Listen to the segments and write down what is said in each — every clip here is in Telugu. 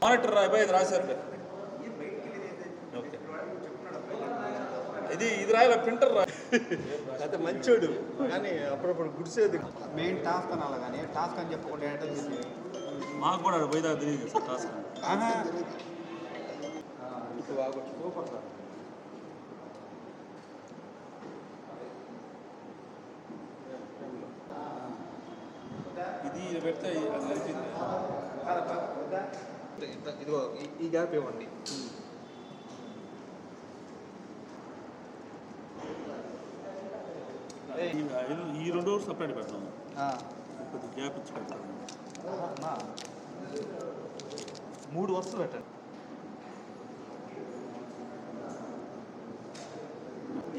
మానిటర్ అయిపోయింది రాశారు. ఓకే ఇది రాయాల ప్రింటర్ రా అయితే మంచోడు కానీ అప్పుడప్పుడు గుడిసేది మెయిన్ టాస్క్ అనాలి కానీ టాస్క్ అని చెప్పకుండా మాకు కూడా పోయిదా తెలియదు సార్ టాస్క్ సూపర్ సార్. ఇది పెడితే అది నడిచింది. ఇదిగో ఈ గ్యాప్ ఇవ్వండి. ఈ 2 రోజులు సపరేట్ పెడతాము. కొద్దిగా గ్యాప్ ఇచ్చి పెడతాము. 3 వరుసలు పెట్టండి.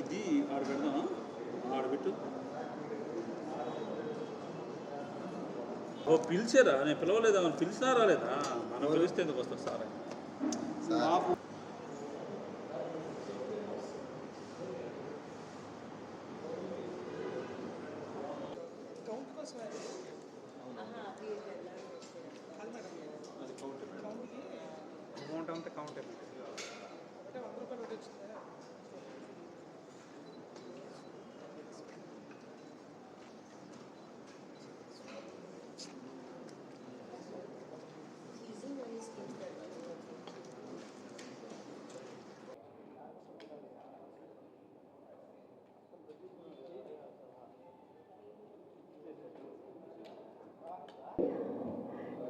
ఇది ఆడ పెడదామా? ఆడబెట్టు. ఓ పిలిచారా? నేను పిలవలేదా? పిలిచినా రాలేదా? మనం పిలిస్తే ఎందుకు వస్తారు సార్? అమౌంట్ అంతా కౌంట్ అయిపోయింది.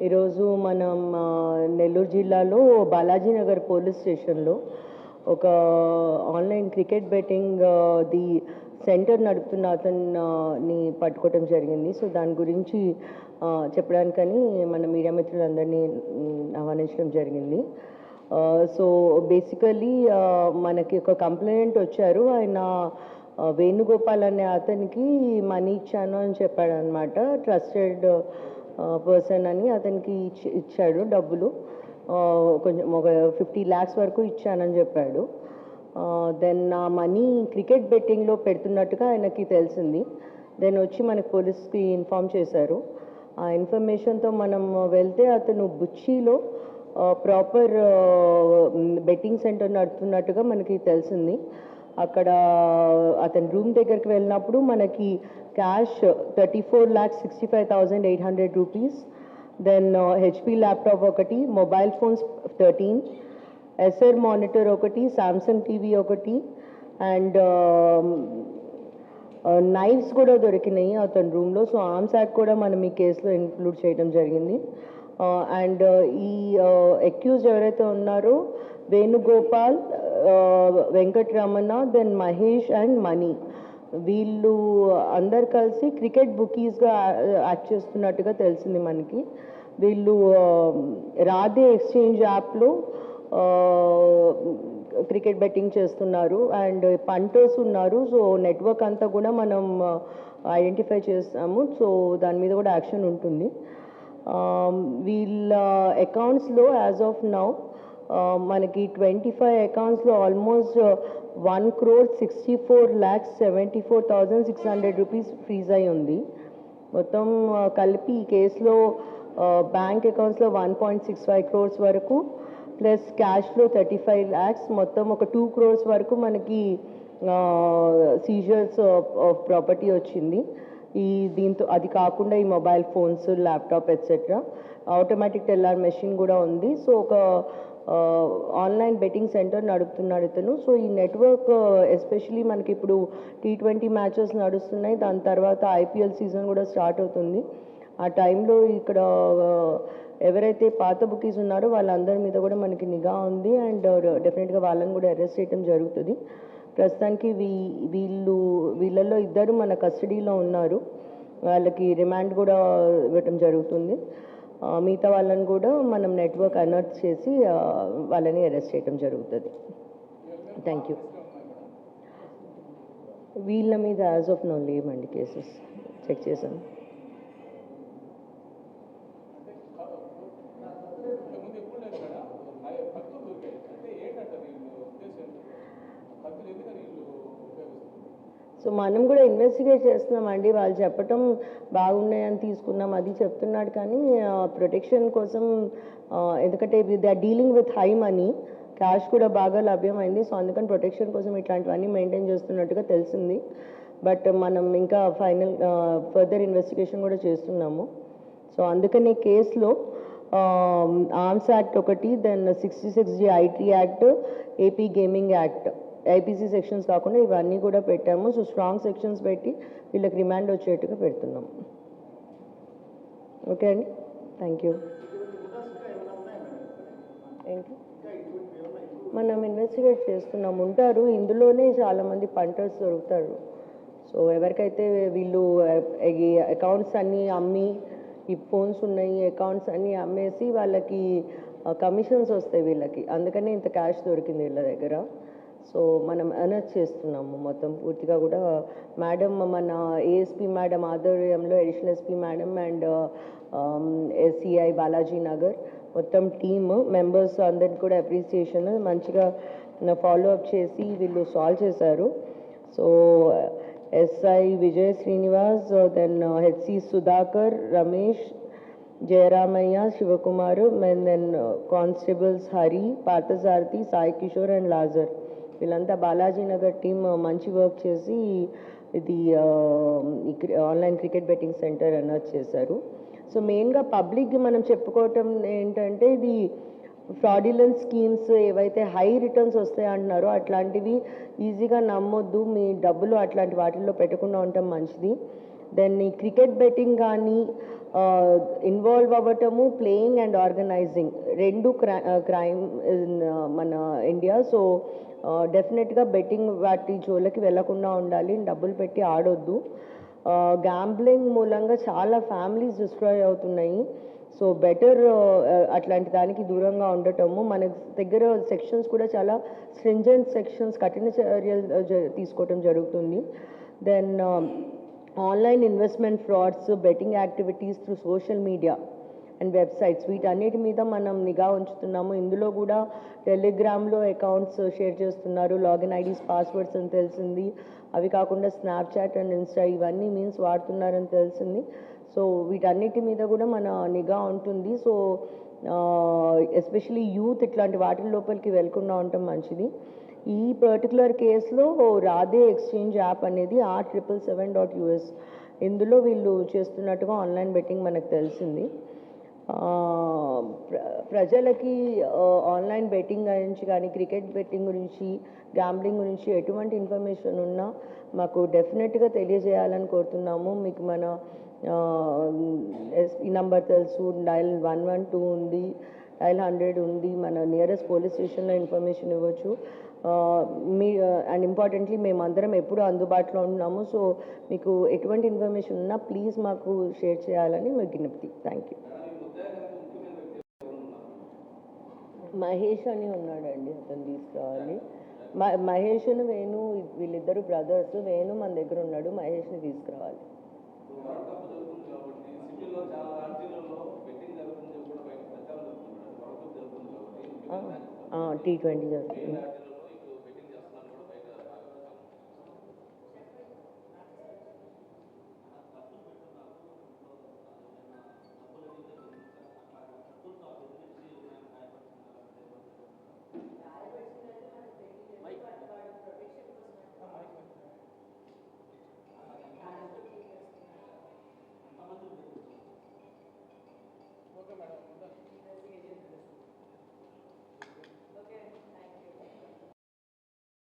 ఈరోజు మనం నెల్లూరు జిల్లాలో బాలాజీనగర్ పోలీస్ స్టేషన్లో ఒక online cricket betting the centre నడుపుతున్న అతన్ని పట్టుకోవటం జరిగింది. సో దాని గురించి చెప్పడానికని మన మీడియా మిత్రులందరినీ ఆహ్వానించడం జరిగింది. సో బేసికలీ మనకి ఒక కంప్లైంట్ వచ్చారు. ఆయన వేణుగోపాల్ అనే అతనికి మనీ ఇచ్చాను అని చెప్పాడు అనమాట. ట్రస్టెడ్ పర్సన్ అని అతనికి ఇచ్చాడు డబ్బులు. కొంచెం ఒక 50 lakhs వరకు ఇచ్చానని చెప్పాడు. దెన్ ఆ మనీ క్రికెట్ బెట్టింగ్లో పెడుతున్నట్టుగా ఆయనకి తెలిసింది. దెన్ వచ్చి మనకి పోలీస్కి ఇన్ఫామ్ చేశారు. ఆ ఇన్ఫర్మేషన్తో మనం వెళ్తే అతను బుచ్చిలో ప్రాపర్ బెట్టింగ్ సెంటర్ నడుపుతున్నట్టుగా మనకి తెలిసింది. అక్కడ అతని రూమ్ దగ్గరికి వెళ్ళినప్పుడు మనకి cash 34,65,800 rupees, then HP laptop ఒకటి, మొబైల్ ఫోన్స్ 13, ఎస్ఆర్ మానిటర్ ఒకటి, సామ్సంగ్ టీవీ ఒకటి, అండ్ నైఫ్స్ కూడా దొరికినాయి అతని రూమ్లో. సో ఆర్మ్స్ యాక్ట్ కూడా మనం ఈ కేసులో ఇంక్లూడ్ చేయడం జరిగింది. అండ్ ఈ అక్యూజ్డ్ ఎవరైతే ఉన్నారో వేణుగోపాల్, వెంకటరమణ, దెన్ మహేష్ అండ్ మణి, వీళ్ళు అందరు కలిసి క్రికెట్ బుకీస్గా యాక్ట్ చేస్తున్నట్టుగా తెలిసింది మనకి. వీళ్ళు రాధే ఎక్స్చేంజ్ యాప్లో క్రికెట్ బెట్టింగ్ చేస్తున్నారు అండ్ పంటర్స్ ఉన్నారు. సో నెట్వర్క్ అంతా కూడా మనం ఐడెంటిఫై చేస్తాము. సో దాని మీద కూడా యాక్షన్ ఉంటుంది. వీళ్ళ అకౌంట్స్లో యాజ్ ఆఫ్ నౌ మనకి 25 అకౌంట్స్లో ఆల్మోస్ట్ 1,64,74,600 రూపీస్ ఫ్రీజ్ అయి ఉంది. మొత్తం కలిపి ఈ కేసులో బ్యాంక్ అకౌంట్స్లో 1.65 crores వరకు, ప్లస్ క్యాష్లో 35 lakhs, మొత్తం ఒక 2 crores వరకు మనకి సీజర్స్ ఆఫ్ ప్రాపర్టీ వచ్చింది. దీంతో అది కాకుండా ఈ mobile phones, laptop etcetera, automatic teller machine కూడా ఉంది. సో ఒక ఆన్లైన్ బెట్టింగ్ సెంటర్ నడుపుతున్నాడు ఇతను. సో ఈ నెట్వర్క్ ఎస్పెషలీ మనకి ఇప్పుడు T20 మ్యాచెస్ నడుస్తున్నాయి. దాని తర్వాత IPL సీజన్ కూడా స్టార్ట్ అవుతుంది. ఆ టైంలో ఇక్కడ ఎవరైతే పాత బుకీస్ ఉన్నారో వాళ్ళందరి మీద కూడా మనకి నిఘా ఉంది అండ్ డెఫినెట్గా వాళ్ళని కూడా అరెస్ట్ చేయడం జరుగుతుంది. ప్రస్తుతానికి వీళ్ళల్లో 2 మన కస్టడీలో ఉన్నారు. వాళ్ళకి రిమాండ్ కూడా ఇవ్వటం జరుగుతుంది. మిగతా వాళ్ళని కూడా మనం నెట్వర్క్ అనర్త్ చేసి వాళ్ళని అరెస్ట్ చేయడం జరుగుతుంది. Thank you. వీళ్ళ మీద యాజ్ ఆఫ్ నో లేవండి కేసెస్, చెక్ చేశాను. సో మనం కూడా ఇన్వెస్టిగేట్ చేస్తున్నామండి. వాళ్ళు చెప్పటం బాగున్నాయని తీసుకున్నాం అది చెప్తున్నాడు, కానీ ప్రొటెక్షన్ కోసం ఎందుకంటే they are dealing with high money, cash కూడా బాగా లభ్యమైంది. సో అందుకని ప్రొటెక్షన్ కోసం ఇట్లాంటివన్నీ మెయింటైన్ చేస్తున్నట్టుగా తెలిసింది. బట్ మనం ఇంకా ఫర్దర్ ఇన్వెస్టిగేషన్ కూడా చేస్తున్నాము. సో అందుకని కేసులో ఆర్మ్స్ యాక్ట్ ఒకటి, then 66G IT act, AP gaming act, IPC sections కాకుండా ఇవన్నీ కూడా పెట్టాము. సో స్ట్రాంగ్ సెక్షన్స్ పెట్టి వీళ్ళకి రిమాండ్ వచ్చేట్టుగా పెడుతున్నాం. ఓకే అండి, థ్యాంక్ యూ. ఏంటి మనం ఇన్వెస్టిగేట్ చేస్తున్నాం, ఉంటారు ఇందులోనే చాలామంది పంటర్స్ దొరుకుతారు. సో ఎవరికైతే వీళ్ళు అకౌంట్స్ అన్నీ అమ్మి, ఈ ఫోన్స్ ఉన్నాయి అకౌంట్స్ అన్నీ అమ్మేసి వాళ్ళకి కమిషన్స్ వస్తాయి వీళ్ళకి, అందుకనే ఇంత క్యాష్ దొరికింది వీళ్ళ దగ్గర. సో మనం అనౌన్స్ చేస్తున్నాము మొత్తం పూర్తిగా కూడా. మేడం, మన ఏఎస్పీ మేడం ఆధ్వర్యంలో additional SP madam and SCI Balaji Nagar మొత్తం టీమ్ మెంబర్స్ అందరికి కూడా అప్రిసియేషన్, మంచిగా ఫాలో అప్ చేసి వీళ్ళు సాల్వ్ చేశారు. So SI Vijay Srinivas, then HC Sudhakar, Ramesh, Jayaramayya, Sivakumar, then constables Hari, Parthasarathi, Sai Kishore and Lazar, వీళ్ళంతా బాలాజీ నగర్ టీమ్ మంచి వర్క్ చేసి ఇది online cricket betting center announce చేశారు. సో మెయిన్గా పబ్లిక్కి మనం చెప్పుకోవటం ఏంటంటే, ఇది ఫ్రాడ్యులెంట్ స్కీమ్స్ ఏవైతే హై రిటర్న్స్ వస్తాయి అంటున్నారో అట్లాంటివి ఈజీగా నమ్మొద్దు, మీ డబ్బులు అట్లాంటి వాటిల్లో పెట్టకుండా ఉండటం మంచిది. దెన్ ఈ క్రికెట్ బెట్టింగ్ కానీ ఇన్వాల్వ్ అవ్వటము, ప్లేయింగ్ అండ్ ఆర్గనైజింగ్ రెండు క్రైమ్ మన ఇండియా. సో డెఫినెట్గా బెట్టింగ్ వాటి జోలికి వెళ్లకుండా ఉండాలి, డబ్బులు పెట్టి ఆడొద్దు. గ్యాంబ్లింగ్ మూలంగా చాలా ఫ్యామిలీస్ డిస్ట్రాయ్ అవుతున్నాయి. సో బెటర్ అట్లాంటి దానికి దూరంగా ఉండటము. మన దగ్గర సెక్షన్స్ కూడా చాలా స్ట్రింజెంట్ సెక్షన్స్, కఠిన చర్యలు తీసుకోవటం జరుగుతుంది. Then online investment frauds, betting activities through social media and websites, వీటన్నిటి మీద మనం నిఘా ఉంచుతున్నాము. ఇందులో కూడా టెలిగ్రామ్లో అకౌంట్స్ షేర్ చేస్తున్నారు, లాగిన్ ఐడీస్, పాస్వర్డ్స్ అని తెలిసింది. అవి కాకుండా స్నాప్చాట్ అండ్ ఇన్స్టా ఇవన్నీ మీన్స్ వాడుతున్నారని తెలిసింది. సో వీటన్నిటి మీద కూడా మన నిఘా ఉంటుంది. సో ఎస్పెషలీ యూత్ ఇట్లాంటి వాటి లోపలికి వెళ్లకుండా ఉండటం మంచిది. ఈ పర్టికులర్ కేసులో రాధే ఎక్స్చేంజ్ యాప్ అనేది R777.US, ఇందులో వీళ్ళు చేస్తున్నట్టుగా ఆన్లైన్ బెట్టింగ్ మనకు తెలిసింది. ప్రజలకి ఆన్లైన్ బెట్టింగ్ గురించి కానీ, క్రికెట్ బెట్టింగ్ గురించి, గ్యాంబ్లింగ్ గురించి ఎటువంటి ఇన్ఫర్మేషన్ ఉన్నా మాకు డెఫినెట్గా తెలియజేయాలని కోరుతున్నాము. మీకు మన ఈ నంబర్ తెలుసు, డయల్ 112 ఉంది, డయల్ 100 ఉంది, మన నియరెస్ట్ పోలీస్ స్టేషన్లో ఇన్ఫర్మేషన్ ఇవ్వచ్చు. అండ్ ఇంపార్టెంట్లీ మేమందరం ఎప్పుడూ అందుబాటులో ఉన్నాము. సో మీకు ఎటువంటి ఇన్ఫర్మేషన్ ఉన్నా ప్లీజ్ మాకు షేర్ చేయాలని మా విజ్ఞప్తి. Thank you. మహేష్ అని ఉన్నాడండి, అతను తీసుకురావాలి. మహేష్ వేణు వీళ్ళిద్దరు బ్రదర్స్. వేణు మన దగ్గర ఉన్నాడు, మహేష్ని తీసుకురావాలి. T20 జరుగుతుంది.